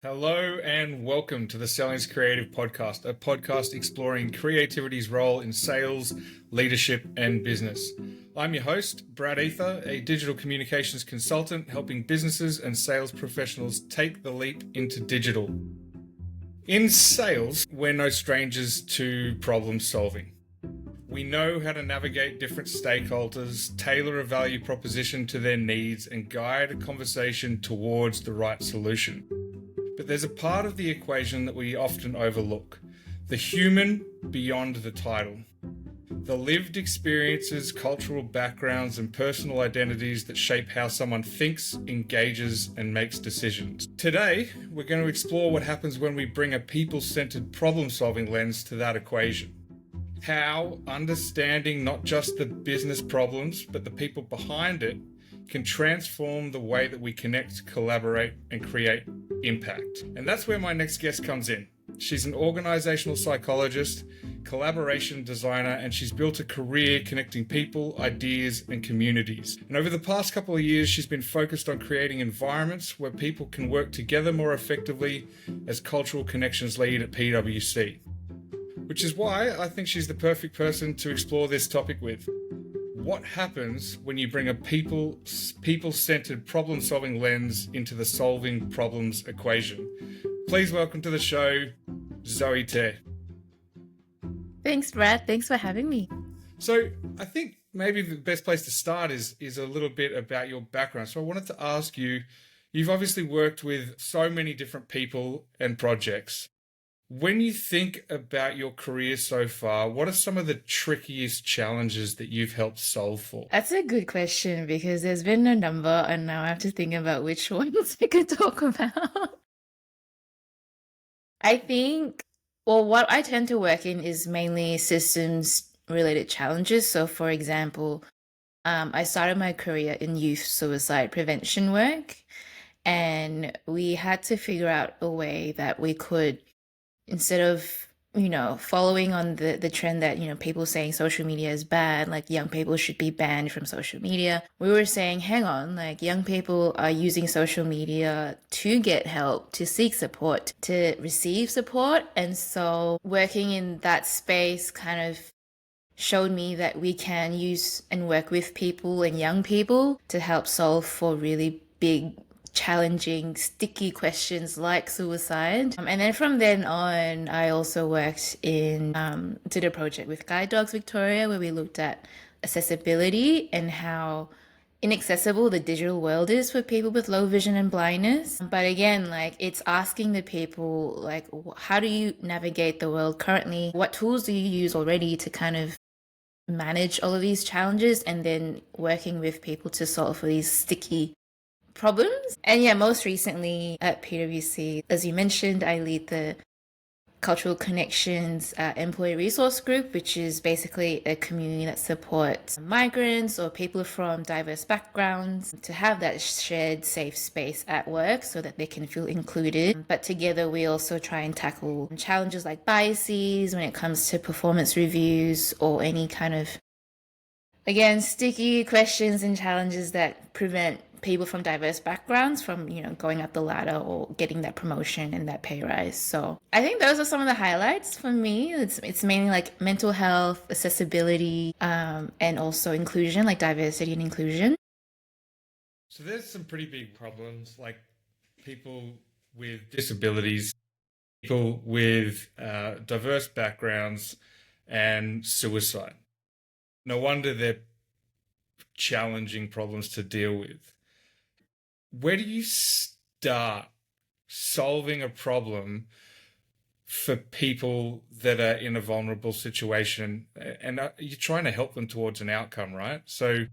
Hello and welcome to the Selling's Creative Podcast, a podcast exploring creativity's role in sales, leadership, and business. I'm your host, Brad Eather, a digital communications consultant helping businesses and sales professionals take the leap into digital. In sales, we're no strangers to problem solving. We know how to navigate different stakeholders, tailor a value proposition to their needs, and guide a conversation towards the right solution. But there's a part of the equation that we often overlook: the human beyond the title. The lived experiences, cultural backgrounds, and personal identities that shape how someone thinks, engages, and makes decisions. Today, we're going to explore what happens when we bring a people-centered problem-solving lens to that equation. How understanding not just the business problems, but the people behind it can transform the way that we connect, collaborate, and create impact. And that's where my next guest comes in. She's an organizational psychologist, collaboration designer, and she's built a career connecting people, ideas, and communities. And over the past couple of years, she's been focused on creating environments where people can work together more effectively as cultural connections lead at PwC. Which is why I think she's the perfect person to explore this topic with. What happens when you bring a people-centered problem-solving lens into the solving problems equation? Please welcome to the show, Zoe Teh. Thanks, Brad. Thanks for having me. So I think maybe the best place to start is a little bit about your background. So I wanted to ask you, you've obviously worked with so many different people and projects. When you think about your career so far, what are some of the trickiest challenges that you've helped solve for? That's a good question because there's been a number, and now I have to think about which ones I could talk about. I think, what I tend to work in is mainly systems related challenges. So, for example, I started my career in youth suicide prevention work, and we had to figure out a way that we could, instead of following on the trend that people saying social media is bad, like young people should be banned from social media, we were saying, hang on, like young people are using social media to get help, to seek support, to receive support. And so working in that space kind of showed me that we can use and work with people and young people to help solve for really big, challenging, sticky questions like suicide. And then from then on, I also did a project with Guide Dogs Victoria where we looked at accessibility and how inaccessible the digital world is for people with low vision and blindness. But again, like it's asking the people, like, how do you navigate the world currently? What tools do you use already to kind of manage all of these challenges, and then working with people to solve for these sticky problems. And yeah, most recently at PwC, as you mentioned, I lead the Cultural Connections Employee Resource Group, which is basically a community that supports migrants or people from diverse backgrounds to have that shared safe space at work so that they can feel included. But together we also try and tackle challenges like biases when it comes to performance reviews or any kind of, again, sticky questions and challenges that prevent people from diverse backgrounds from, going up the ladder or getting that promotion and that pay rise. So I think those are some of the highlights for me. It's mainly like mental health, accessibility, and also inclusion, like diversity and inclusion. So there's some pretty big problems, like people with disabilities, people with diverse backgrounds, and suicide. No wonder they're challenging problems to deal with. Where do you start solving a problem for people that are in a vulnerable situation? And you're trying to help them towards an outcome, right? So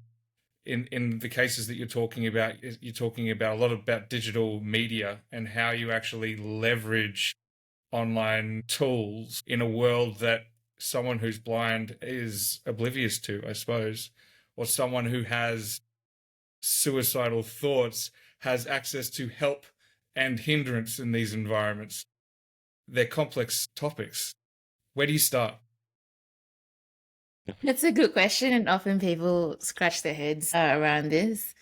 in the cases that you're talking about a lot about digital media and how you actually leverage online tools in a world that someone who's blind is oblivious to, I suppose, or someone who has suicidal thoughts has access to help and hindrance in these environments. They're complex topics. Where do you start? That's a good question, and often people scratch their heads around this.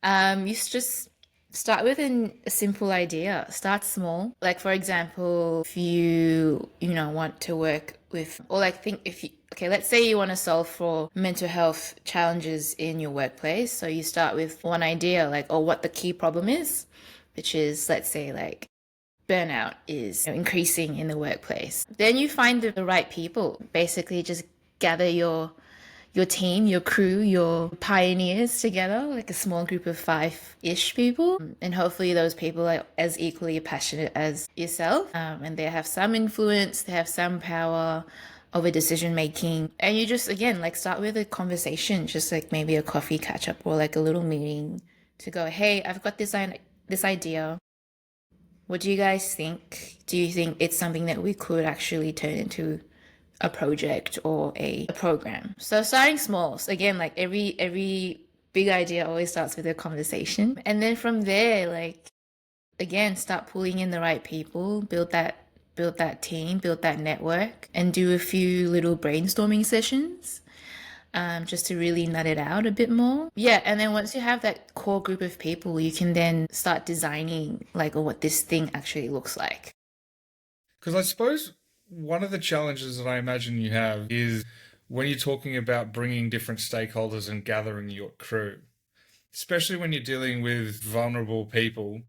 You just Start with a simple idea. Start small. Like for example, if you want to work with, or like think if you, okay, let's say you want to solve for mental health challenges in your workplace. So you start with one idea, like, or what the key problem is, which is, let's say, like burnout is increasing in the workplace. Then you find the right people. Basically, just gather your team, your crew, your pioneers together, like a small group of 5-ish people. And hopefully those people are as equally passionate as yourself. And they have some influence, they have some power over decision making. And you just, again, like start with a conversation, just like maybe a coffee catch up or like a little meeting to go, hey, I've got this idea. What do you guys think? Do you think it's something that we could actually turn into a project or a program? So starting small. So again, like every big idea always starts with a conversation. And then from there, like again, start pulling in the right people, build that team, build that network, and do a few little brainstorming sessions. Just to really nut it out a bit more. Yeah, and then once you have that core group of people, you can then start designing like what this thing actually looks like. Because I suppose one of the challenges that I imagine you have is when you're talking about bringing different stakeholders and gathering your crew, especially when you're dealing with vulnerable people,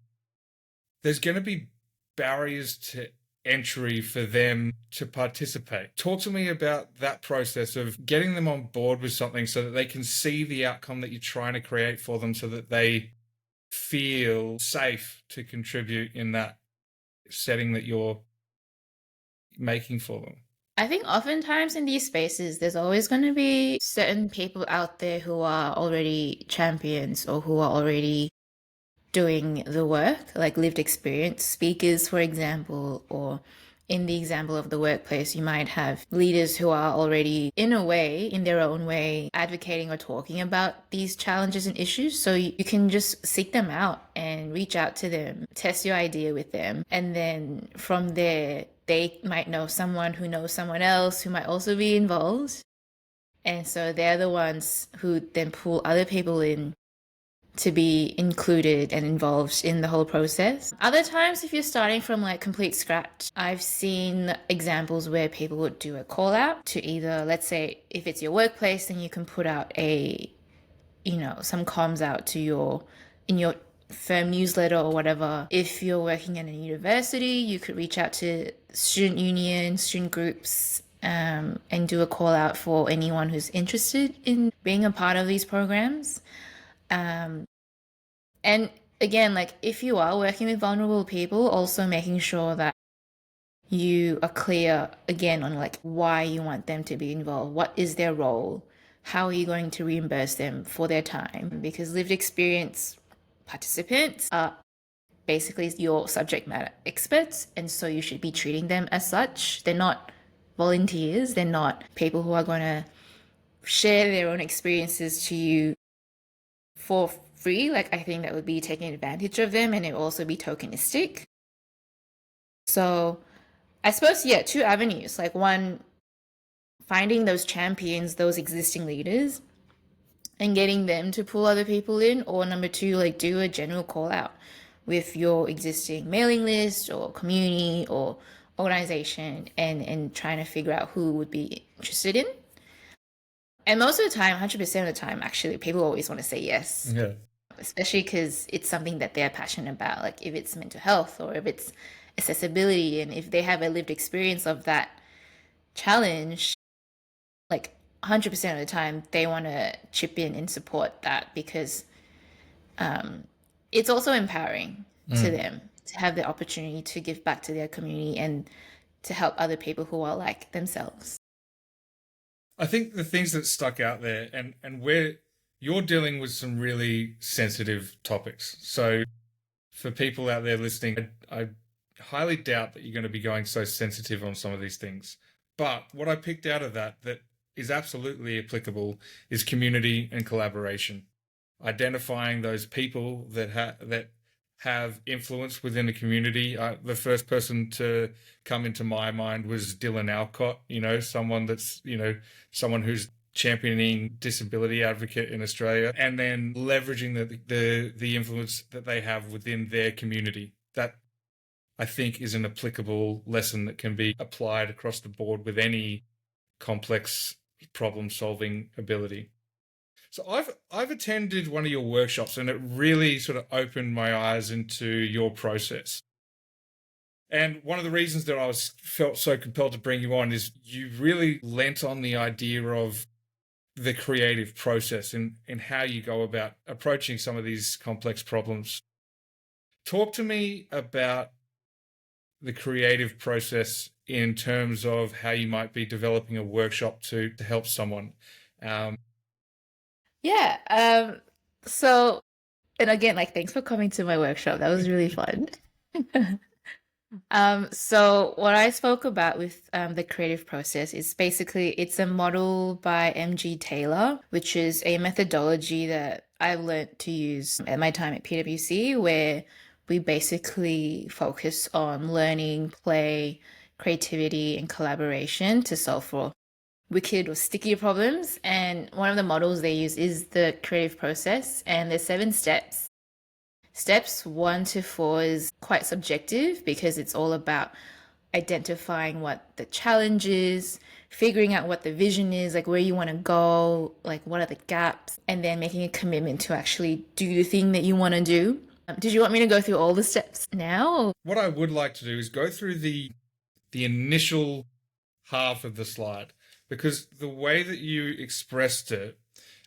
there's going to be barriers to entry for them to participate. Talk to me about that process of getting them on board with something so that they can see the outcome that you're trying to create for them so that they feel safe to contribute in that setting that you're making for them. I think oftentimes in these spaces, there's always going to be certain people out there who are already champions or who are already doing the work, like lived experience speakers, for example, or in the example of the workplace, you might have leaders who are already, in a way, in their own way, advocating or talking about these challenges and issues. So you can just seek them out and reach out to them, test your idea with them. And then from there, they might know someone who knows someone else who might also be involved. And so they're the ones who then pull other people in to be included and involved in the whole process. Other times, if you're starting from like complete scratch, I've seen examples where people would do a call out to either, let's say, if it's your workplace, then you can put out some comms out to in your firm newsletter or whatever. If you're working in a university, you could reach out to student unions, student groups, and do a call out for anyone who's interested in being a part of these programs. And again, like if you are working with vulnerable people, also making sure that you are clear again on like why you want them to be involved. What is their role? How are you going to reimburse them for their time? Because lived experience participants are basically your subject matter experts, and so you should be treating them as such. They're not volunteers, they're not people who are going to share their own experiences to you for free. Like I think that would be taking advantage of them, and it would also be tokenistic. So I suppose, yeah, two avenues. Like one, finding those champions, those existing leaders, and getting them to pull other people in. Or number two, like do a general call out with your existing mailing list or community or organization, and trying to figure out who would be interested in. And most of the time, 100% of the time, actually, people always want to say yes. Yeah. Especially because it's something that they're passionate about, like if it's mental health or if it's accessibility, and if they have a lived experience of that challenge, like 100% of the time they want to chip in and support that, because it's also empowering to them to have the opportunity to give back to their community and to help other people who are like themselves. I think the things that stuck out there, and where you're dealing with some really sensitive topics. So for people out there listening, I highly doubt that you're going to be going so sensitive on some of these things. But what I picked out of that is absolutely applicable is community and collaboration. Identifying those people that have influence within the community. The first person to come into my mind was Dylan Alcott, someone that's, someone who's championing disability advocate in Australia, and then leveraging the influence that they have within their community. That, I think, is an applicable lesson that can be applied across the board with any complex problem solving ability. So I've attended one of your workshops, and it really sort of opened my eyes into your process. And one of the reasons that I felt so compelled to bring you on is you really lent on the idea of the creative process in how you go about approaching some of these complex problems. Talk to me about the creative process in terms of how you might be developing a workshop to help someone. Yeah. So, and again, like, thanks for coming to my workshop. That was really fun. So what I spoke about with the creative process is basically it's a model by M.G. Taylor, which is a methodology that I learned to use at my time at PwC, where we basically focus on learning, play, creativity, and collaboration to solve for wicked or sticky problems. And one of the models they use is the creative process, and there's 7 steps. Steps 1 to 4 is quite subjective because it's all about identifying what the challenge is, figuring out what the vision is, like where you want to go, like what are the gaps, and then making a commitment to actually do the thing that you want to do. Did you want me to go through all the steps now? What I would like to do is go through the initial half of the slide, because the way that you expressed it,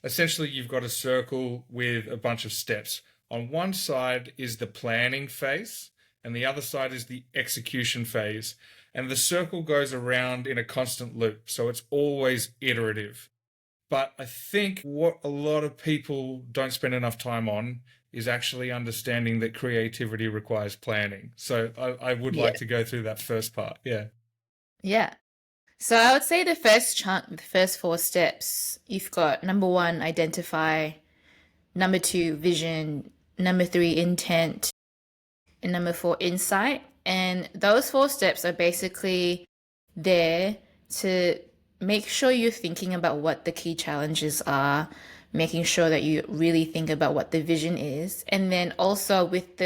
essentially you've got a circle with a bunch of steps. On one side is the planning phase, and the other side is the execution phase. And the circle goes around in a constant loop, so it's always iterative. But I think what a lot of people don't spend enough time on is actually understanding that creativity requires planning. So I would like to go through that first part. Yeah. Yeah. So I would say the first chunk, the first 4 steps, you've got number 1, identify, number 2, vision, number 3, intent, and number 4, insight. And those 4 steps are basically there to make sure you're thinking about what the key challenges are, making sure that you really think about what the vision is, and then also with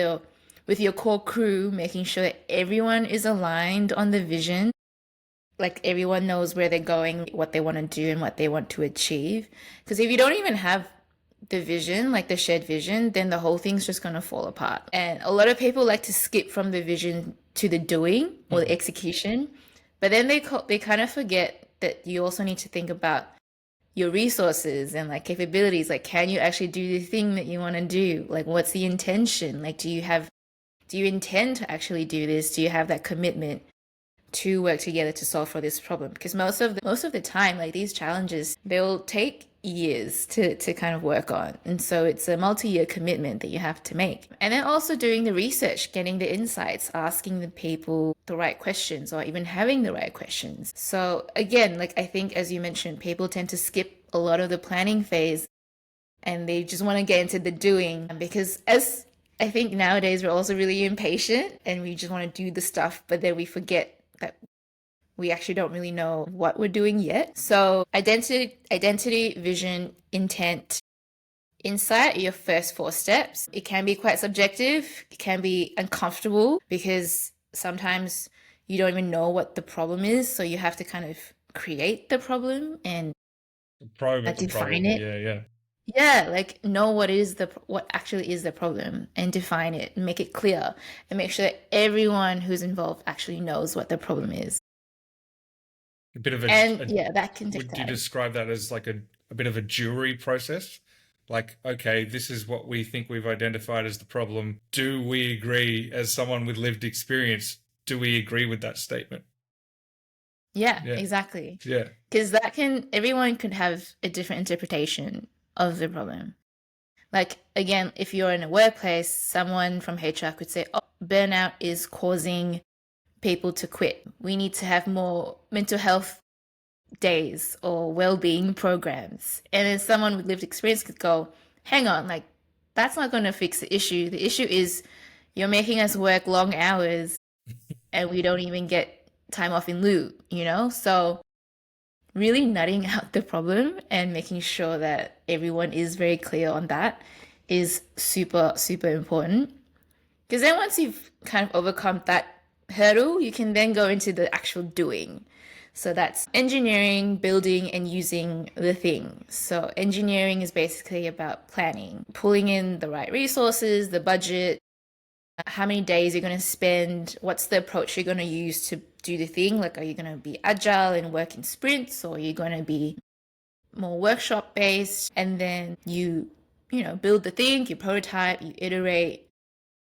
your core crew, making sure that everyone is aligned on the vision, like everyone knows where they're going, what they want to do, and what they want to achieve. Because if you don't even have the vision, like the shared vision, then the whole thing's just going to fall apart. And a lot of people like to skip from the vision to the doing or the execution, but then they kind of forget that you also need to think about your resources and like capabilities. Like, can you actually do the thing that you want to do? Like, what's the intention? Like, do you intend to actually do this? Do you have that commitment to work together to solve for this problem? Because most of the time, like, these challenges, they'll take years to kind of work on, and so it's a multi-year commitment that you have to make. And then also doing the research, getting the insights, asking the people the right questions, or even having the right questions. So again, like, I think, as you mentioned, people tend to skip a lot of the planning phase and they just want to get into the doing, because as I think nowadays we're also really impatient and we just want to do the stuff, but then we forget that we actually don't really know what we're doing yet. So identity, vision, intent, insight are your first 4 steps. It can be quite subjective. It can be uncomfortable because sometimes you don't even know what the problem is. So you have to kind of create the problem and define it. Yeah. Yeah, like know what actually is the problem and define it and make it clear and make sure that everyone who's involved actually knows what the problem is. A bit of that can take would you time. describe that as like a bit of a jury process? Like, okay, this is what we think we've identified as the problem. Do we agree, as someone with lived experience, do we agree with that statement? Yeah, exactly. Yeah. Because everyone could have a different interpretation of the problem. Like, again, if you're in a workplace, someone from HR could say, oh, burnout is causing people to quit. We need to have more mental health days or well-being programs. And then someone with lived experience could go, hang on, like, that's not going to fix the issue. The issue is you're making us work long hours and we don't even get time off in lieu, you know? So really nutting out the problem and making sure that everyone is very clear on that is super, super important. Because then once you've kind of overcome that hurdle, you can then go into the actual doing. So that's engineering, building, and using the thing. So engineering is basically about planning, pulling in the right resources, the budget, how many days you're going to spend, what's the approach you're going to use to do the thing. Like, are you going to be agile and work in sprints, or are you going to be more workshop based? And then you know, build the thing, you prototype, you iterate,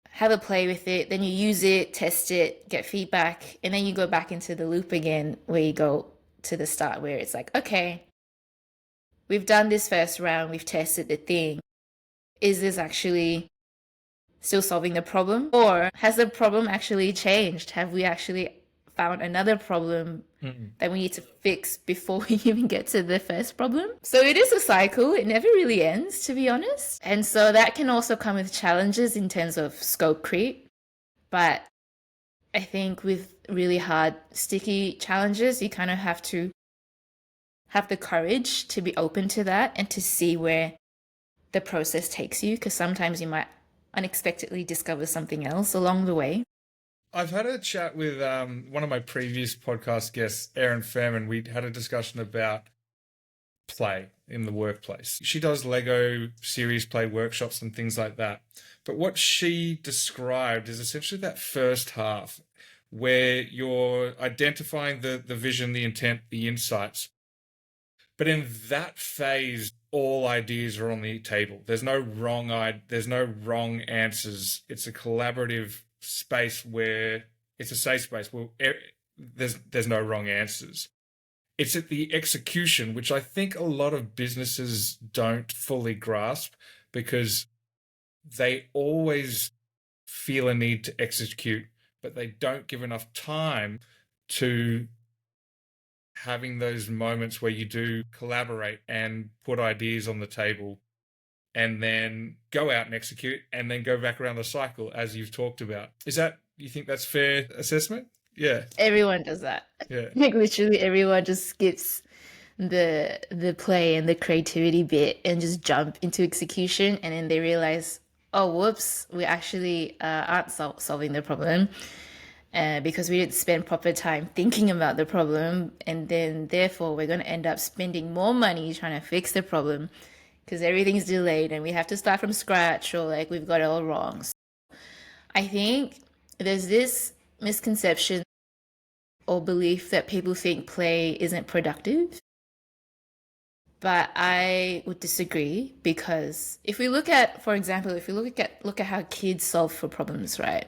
have a play with it, then you use it, test it, get feedback, and then you go back into the loop again where you go to the start where it's like, okay, we've done this first round, we've tested the thing. Is this actually still solving the problem? Or has the problem actually changed? Have we actually found another problem that we need to fix before we even get to the first problem? So it is a cycle. It never really ends, to be honest. And so that can also come with challenges in terms of scope creep. But I think with really hard, sticky challenges, you kind of have to have the courage to be open to that and to see where the process takes you, because sometimes you might unexpectedly discover something else along the way. I've had a chat with one of my previous podcast guests, Erin Fairman. We had a discussion about play in the workplace. She does Lego series play workshops and things like that. But what she described is essentially that first half where you're identifying the vision, the intent, the insights. But in that phase, all ideas are on the table. There's no wrong answers. It's a collaborative space where it's a safe space where there's no wrong answers. It's at the execution, which I think a lot of businesses don't fully grasp, because they always feel a need to execute, but they don't give enough time to having those moments where you do collaborate and put ideas on the table and then go out and execute and then go back around the cycle as you've talked about. You think that's fair assessment? Yeah. Everyone does that. Yeah. Like literally everyone just skips the play and the creativity bit and just jump into execution, and then they realize, oh whoops, we actually aren't solving the problem because we didn't spend proper time thinking about the problem, and then therefore we're going to end up spending more money trying to fix the problem because everything's delayed and we have to start from scratch, or like we've got it all wrong. So I think there's this misconception or belief that people think play isn't productive. But I would disagree, because if we look at, for example, if we look at how kids solve for problems, right?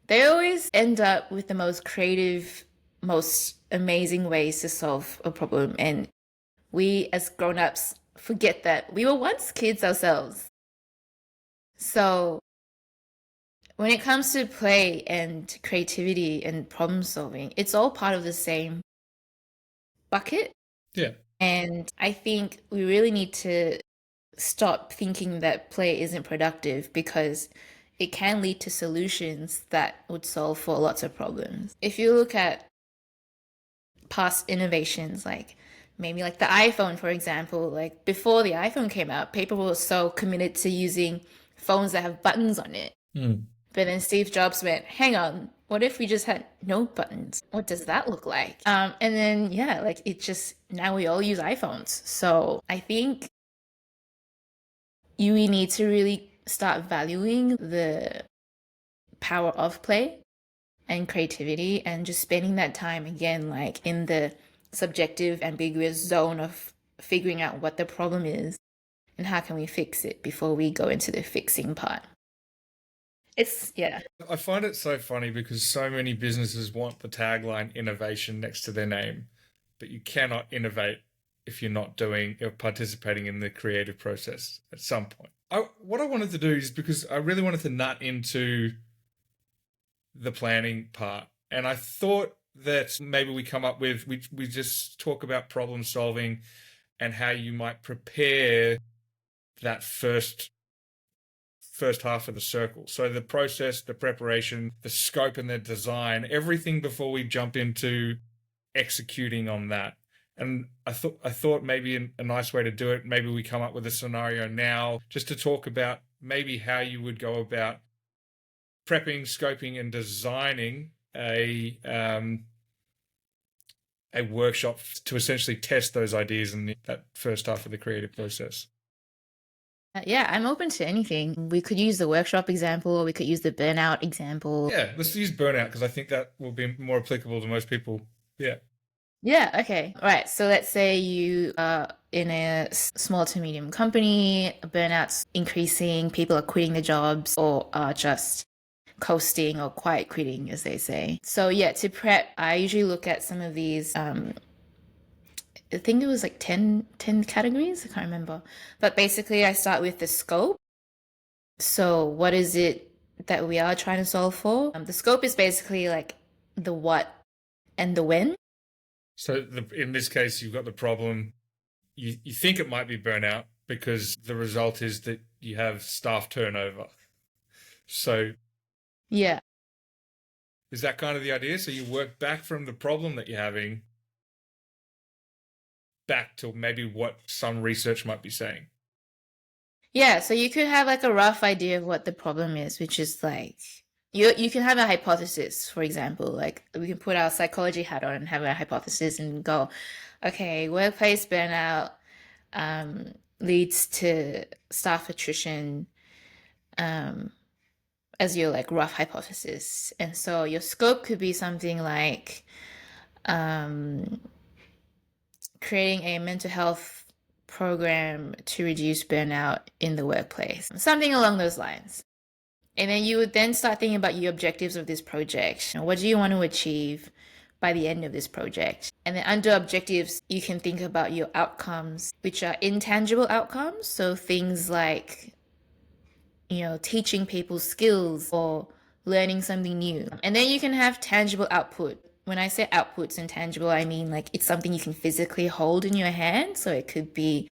They always end up with the most creative, most amazing ways to solve a problem. And we as grown-ups forget that we were once kids ourselves. So when it comes to play and creativity and problem solving, it's all part of the same bucket. Yeah. And I think we really need to stop thinking that play isn't productive, because it can lead to solutions that would solve for lots of problems. If you look at past innovations, like maybe like the iPhone, for example, like before the iPhone came out, people were so committed to using phones that have buttons on it. But then Steve Jobs went, hang on, what if we just had no buttons? What does that look like? And then, yeah, like it just, now we all use iPhones. So I think we need to really start valuing the power of play and creativity, and just spending that time again, like in the subjective, ambiguous zone of figuring out what the problem is and how can we fix it before we go into the fixing part. Yeah. I find it so funny because so many businesses want the tagline innovation next to their name, but you cannot innovate if you're not doing or participating in the creative process at some point. What I wanted to do is, because I really wanted to nut into the planning part, and I thought that maybe we come up with, we just talk about problem solving and how you might prepare that first half of the circle. So the process, the preparation, the scope and the design, everything before we jump into executing on that. And I thought maybe a nice way to do it, maybe we come up with a scenario now just to talk about maybe how you would go about prepping, scoping, and designing a workshop to essentially test those ideas in that first half of the creative process. Yeah, I'm open to anything. We could use the workshop example, or we could use the burnout example. Yeah, let's use burnout because I think that will be more applicable to most people. Yeah. Yeah, okay. All right. So let's say you are in a small to medium company, burnout's increasing, people are quitting their jobs or are just coasting or quiet quitting, as they say. So yeah, to prep, I usually look at some of these. I think it was like 10 categories. I can't remember. But basically, I start with the scope. So what is it that we are trying to solve for? The scope is basically like the what and the when. So in this case, you've got the problem. You think it might be burnout because the result is that you have staff turnover. So Yeah. is that kind of the idea? So you work back from the problem that you're having back to maybe what some research might be saying. Yeah, so you could have like a rough idea of what the problem is, which is like you can have a hypothesis, for example. Like we can put our psychology hat on and have a hypothesis and go, okay, workplace burnout leads to staff attrition as your like rough hypothesis. And so your scope could be something like creating a mental health program to reduce burnout in the workplace, something along those lines. And then you would then start thinking about your objectives of this project. What do you want to achieve by the end of this project? And then under objectives, you can think about your outcomes, which are intangible outcomes. So things like, teaching people skills or learning something new. And then you can have tangible output. When I say outputs and tangible, I mean like it's something you can physically hold in your hand. So it could be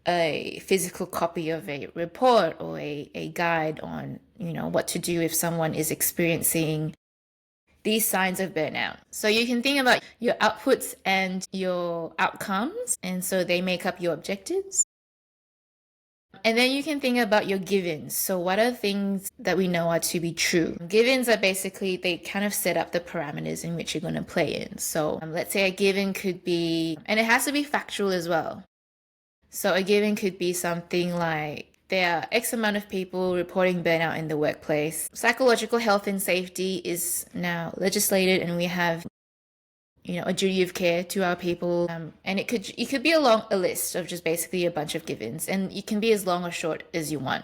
a physical copy of a report or a guide on, what to do if someone is experiencing these signs of burnout. So you can think about your outputs and your outcomes, and so they make up your objectives. And then you can think about your givens. So what are things that we know are to be true? Givens are basically, they kind of set up the parameters in which you're going to play in. So let's say a given could be, and it has to be factual as well. So a given could be something like there are X amount of people reporting burnout in the workplace. Psychological health and safety is now legislated, and we have, a duty of care to our people. And it could be a list of just basically a bunch of givens, and it can be as long or short as you want.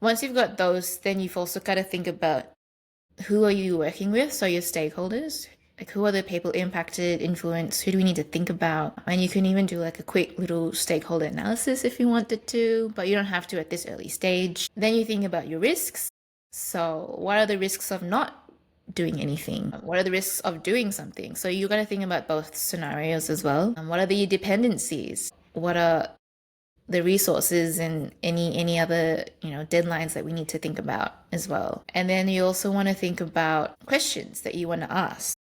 Once you've got those, then you've also got to think about who are you working with, so your stakeholders. Like who are the people impacted, influenced, who do we need to think about? And you can even do like a quick little stakeholder analysis if you wanted to, but you don't have to at this early stage. Then you think about your risks. So what are the risks of not doing anything? What are the risks of doing something? So you got to think about both scenarios as well. What are the dependencies? What are the resources and any other deadlines that we need to think about as well? And then you also want to think about questions that you want to ask.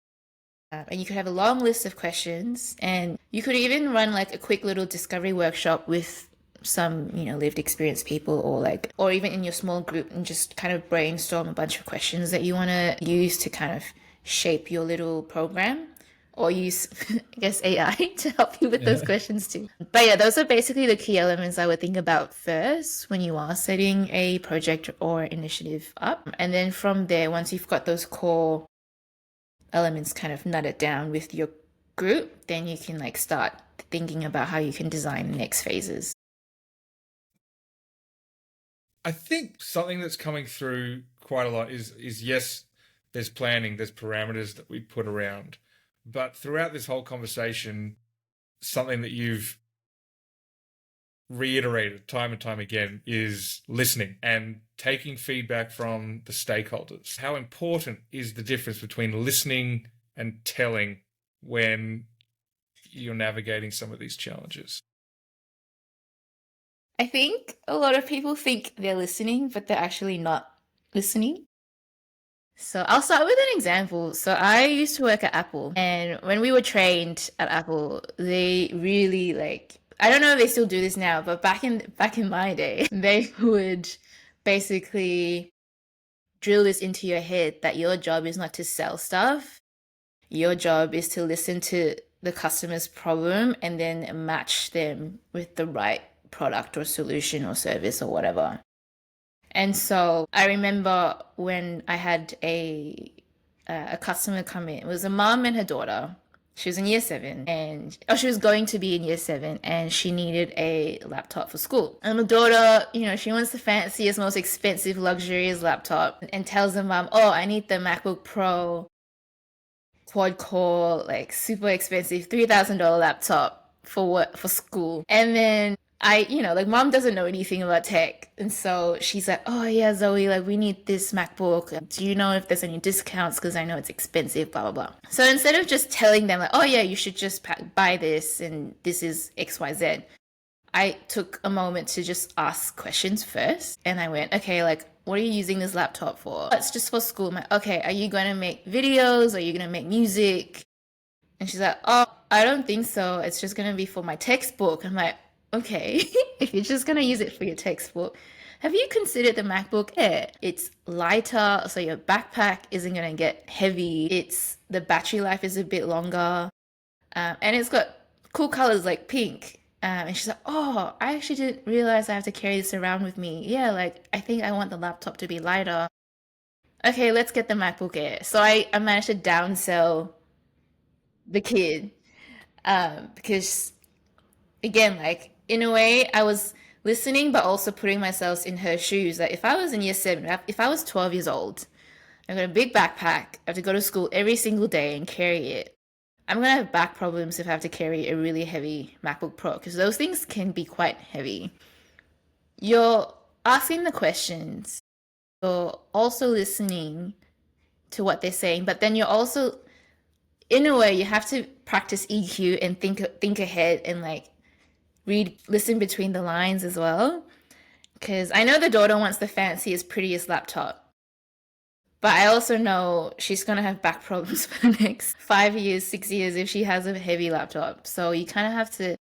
And you could have a long list of questions, and you could even run like a quick little discovery workshop with some lived experience people, or even in your small group, and just kind of brainstorm a bunch of questions that you want to use to kind of shape your little program, or use I guess AI to help you with those questions too. But yeah, those are basically the key elements I would think about first when you are setting a project or initiative up. And then from there, once you've got those core elements kind of nutted down with your group, then you can like start thinking about how you can design the next phases. I think something that's coming through quite a lot is yes, there's planning, there's parameters that we put around. But throughout this whole conversation, something that you've reiterated time and time again is listening and taking feedback from the stakeholders. How important is the difference between listening and telling when you're navigating some of these challenges? I think a lot of people think they're listening, but they're actually not listening. So I'll start with an example. So I used to work at Apple, and when we were trained at Apple, they really like, I don't know if they still do this now, but back in my day, they would basically drill this into your head that your job is not to sell stuff. Your job is to listen to the customer's problem and then match them with the right product or solution or service or whatever. And so I remember when I had a customer come in. It was a mom and her daughter. She was in year seven, and she was going to be in year seven, and she needed a laptop for school. And the daughter, she wants the fanciest, most expensive, luxurious laptop, and tells the mom, "Oh, I need the MacBook Pro quad core, like super expensive, $3,000 laptop for what, for school." And then like mom doesn't know anything about tech. And so she's like, "Oh yeah, Zoe, like we need this MacBook. Do you know if there's any discounts? Because I know it's expensive, blah, blah, blah." So instead of just telling them like, "Oh yeah, you should just buy this and this is XYZ," I took a moment to just ask questions first. And I went, "Okay, like, what are you using this laptop for?" "It's just for school." I'm like, "Okay, are you going to make videos? Are you going to make music?" And she's like, "Oh, I don't think so. It's just going to be for my textbook." I'm like, "Okay, if you're just going to use it for your textbook, have you considered the MacBook Air? It's lighter, so your backpack isn't going to get heavy. The battery life is a bit longer. And it's got cool colors like pink." And she's like, "Oh, I actually didn't realize I have to carry this around with me. Yeah, like I think I want the laptop to be lighter. Okay, let's get the MacBook Air." So I managed to downsell the kid, because again, like in a way, I was listening, but also putting myself in her shoes. Like if I was in year seven, if I was 12 years old, I've got a big backpack, I have to go to school every single day and carry it. I'm gonna have back problems if I have to carry a really heavy MacBook Pro because those things can be quite heavy. You're asking the questions, you're also listening to what they're saying, but then you're also, in a way, you have to practice EQ and think ahead and like listen between the lines as well. Because I know the daughter wants the fanciest, prettiest laptop, but I also know she's gonna have back problems for the next 5 years, 6 years if she has a heavy laptop. So you kind of have to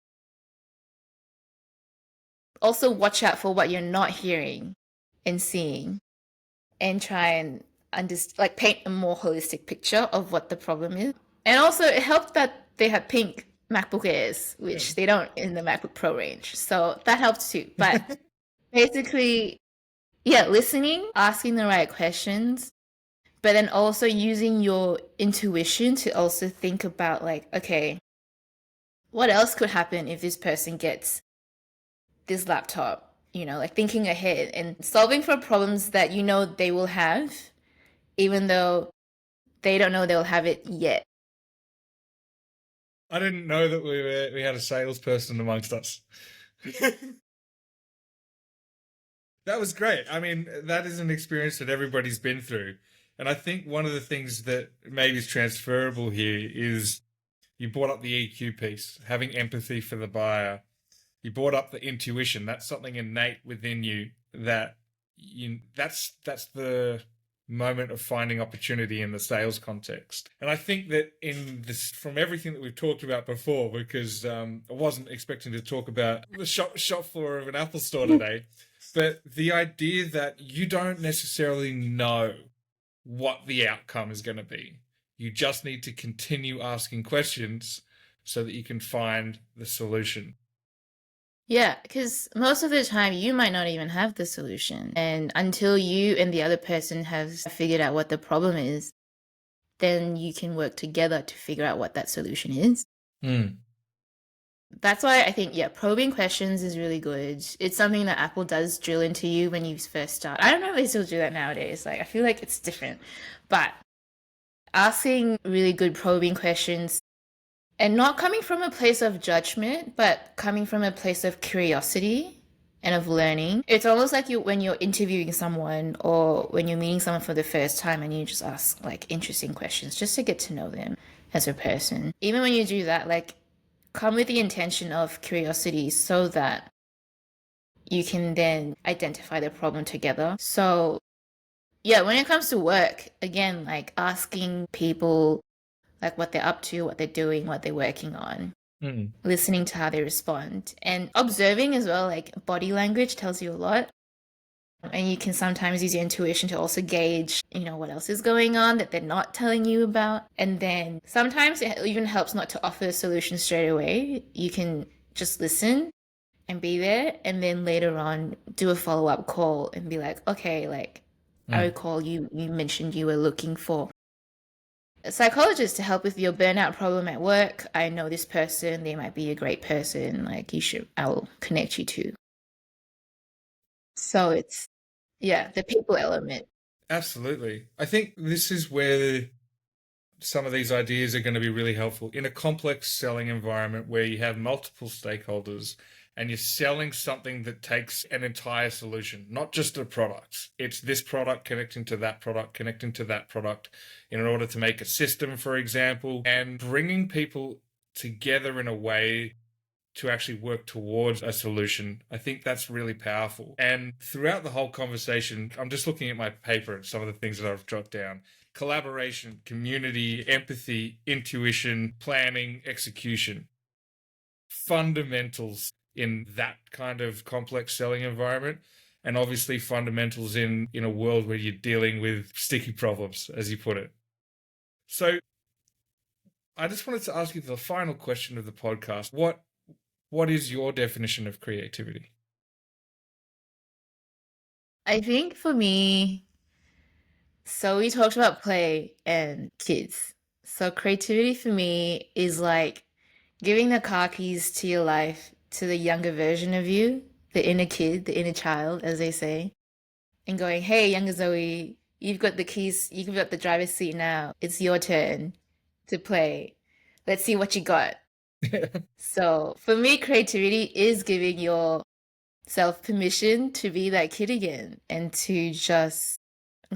also watch out for what you're not hearing and seeing, and try and like paint a more holistic picture of what the problem is. And also, it helped that they had pink MacBook Airs, which they don't in the MacBook Pro range. So that helped too. But basically, yeah, listening, asking the right questions, but then also using your intuition to also think about like, okay, what else could happen if this person gets this laptop? Like thinking ahead and solving for problems that they will have, even though they don't know they'll have it yet. I didn't know that we had a salesperson amongst us. That was great. I mean, that is an experience that everybody's been through. And I think one of the things that maybe is transferable here is you brought up the EQ piece, having empathy for the buyer. You brought up the intuition. That's something innate within you that's the moment of finding opportunity in the sales context. And I think that in this, from everything that we've talked about before, because I wasn't expecting to talk about the shop floor of an Apple store today, but the idea that you don't necessarily know what the outcome is going to be. You just need to continue asking questions so that you can find the solution. Yeah, because most of the time you might not even have the solution. And until you and the other person have figured out what the problem is, then you can work together to figure out what that solution is. That's why I think, yeah, probing questions is really good. It's something that Apple does drill into you when you first start. I don't know if they still do that nowadays. Like, I feel like it's different. But asking really good probing questions and not coming from a place of judgment, but coming from a place of curiosity and of learning. It's almost like when you're interviewing someone or when you're meeting someone for the first time and you just ask like interesting questions just to get to know them as a person. Even when you do that, like come with the intention of curiosity so that you can then identify the problem together. So Yeah, when it comes to work, again, like asking people like what they're up to, what they're doing, what they're working on, Mm. listening to how they respond, and observing as well, like body language tells you a lot. And you can sometimes use your intuition to also gauge, what else is going on that they're not telling you about. And then sometimes it even helps not to offer a solution straight away. You can just listen and be there, and then later on do a follow-up call and be like, okay, like I Mm. recall you mentioned you were looking for a psychologist to help with your burnout problem at work. I know this person, they might be a great person, like I'll connect you to. So it's, yeah, the people element. Absolutely. I think this is where some of these ideas are going to be really helpful in a complex selling environment where you have multiple stakeholders and you're selling something that takes an entire solution, not just a product. It's this product connecting to that product, connecting to that product in order to make a system, for example, and bringing people together in a way to actually work towards a solution. I think that's really powerful. And throughout the whole conversation, I'm just looking at my paper and some of the things that I've jotted down: collaboration, community, empathy, intuition, planning, execution. Fundamentals in that kind of complex selling environment. And obviously fundamentals in a world where you're dealing with sticky problems, as you put it. So I just wanted to ask you the final question of the podcast. What is your definition of creativity? I think for me, so we talked about play and kids. So creativity for me is like giving the car keys to your life to the younger version of you, the inner kid, the inner child, as they say, and going, hey, younger Zoe, you've got the keys, you've got the driver's seat now. It's your turn to play. Let's see what you got. So for me, creativity is giving yourself permission to be that kid again and to just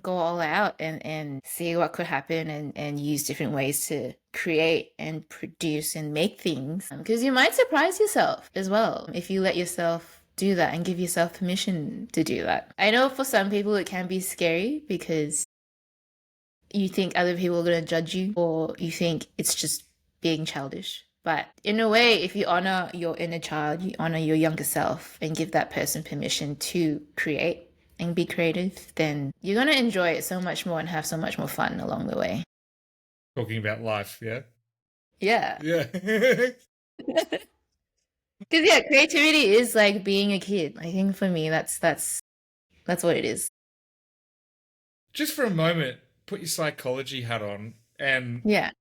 go all out and see what could happen and use different ways to create and produce and make things. Because you might surprise yourself as well if you let yourself do that and give yourself permission to do that. I know for some people it can be scary because you think other people are going to judge you or you think it's just being childish. But in a way, if you honor your inner child, you honor your younger self and give that person permission to create and be creative, then you're going to enjoy it so much more and have so much more fun along the way. Talking about life, yeah? Yeah. Yeah. Because yeah, creativity is like being a kid. I think for me that's what it is. Just for a moment, put your psychology hat on and Yeah.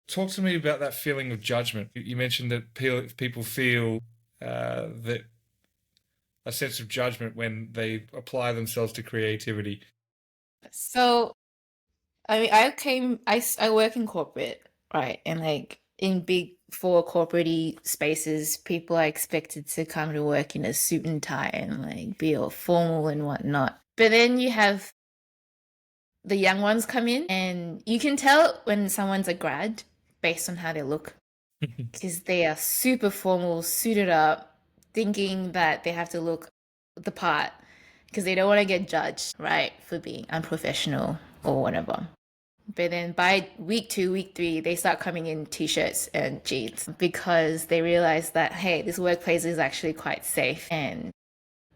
talk to me about that feeling of judgment. You mentioned that people feel that a sense of judgment when they apply themselves to creativity. So I mean, I work in corporate, right? And like in big four corporate spaces, people are expected to come to work in a suit and tie and like be all formal and whatnot. But then you have the young ones come in, and you can tell when someone's a grad based on how they look because they are super formal, suited up, thinking that they have to look the part because they don't want to get judged, right, for being unprofessional or whatever. But then by week 2, week 3, they start coming in t-shirts and jeans because they realize that, hey, this workplace is actually quite safe and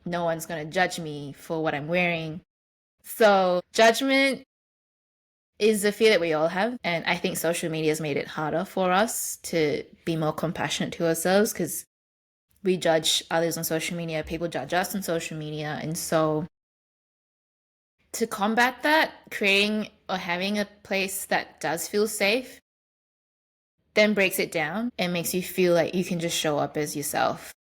no one's going to judge me for what I'm wearing. So judgment is a fear that we all have. And I think social media has made it harder for us to be more compassionate to ourselves because we judge others on social media, people judge us on social media. And so to combat that, creating or having a place that does feel safe then breaks it down and makes you feel like you can just show up as yourself,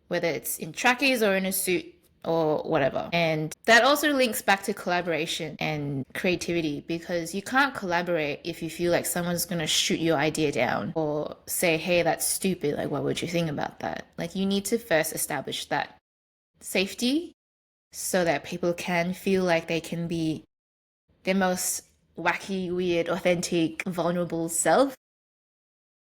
whether it's in trackies or in a suit or whatever. And that also links back to collaboration and creativity because you can't collaborate if you feel like someone's going to shoot your idea down or say, hey, that's stupid. Like, what would you think about that? Like, you need to first establish that safety so that people can feel like they can be their most wacky, weird, authentic, vulnerable self.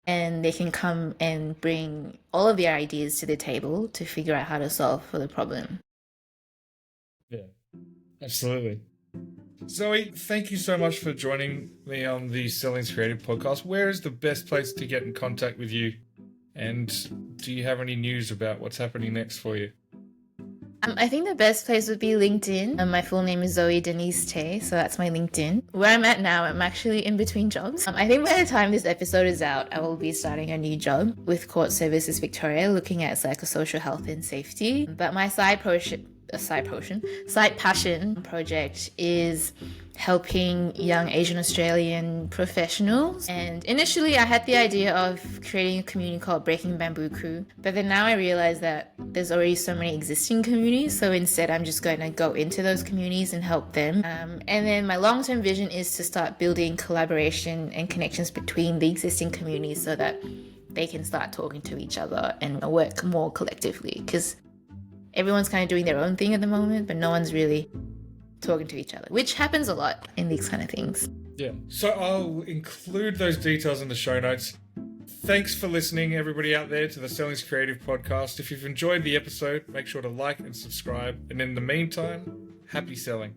And they can come and bring all of their ideas to the table to figure out how to solve for the problem. Yeah. Absolutely. Zoe, thank you so much for joining me on the Selling's Creative podcast. Where is the best place to get in contact with you? And do you have any news about what's happening next for you? I think the best place would be LinkedIn. My full name is Zoe Teh, so that's my LinkedIn. Where I'm at now, I'm actually in between jobs. I think by the time this episode is out, I will be starting a new job with Court Services Victoria, looking at psychosocial health and safety. But my side passion project is helping young Asian Australian professionals. And initially I had the idea of creating a community called Breaking Bamboo Crew, but then now I realize that there's already so many existing communities, so instead I'm just going to go into those communities and help them. And then my long-term vision is to start building collaboration and connections between the existing communities so that they can start talking to each other and work more collectively, because everyone's kind of doing their own thing at the moment, but no one's really talking to each other, which happens a lot in these kind of things. Yeah. So I'll include those details in the show notes. Thanks for listening, everybody out there, to the Selling's Creative podcast. If you've enjoyed the episode, make sure to like and subscribe. And in the meantime, happy selling.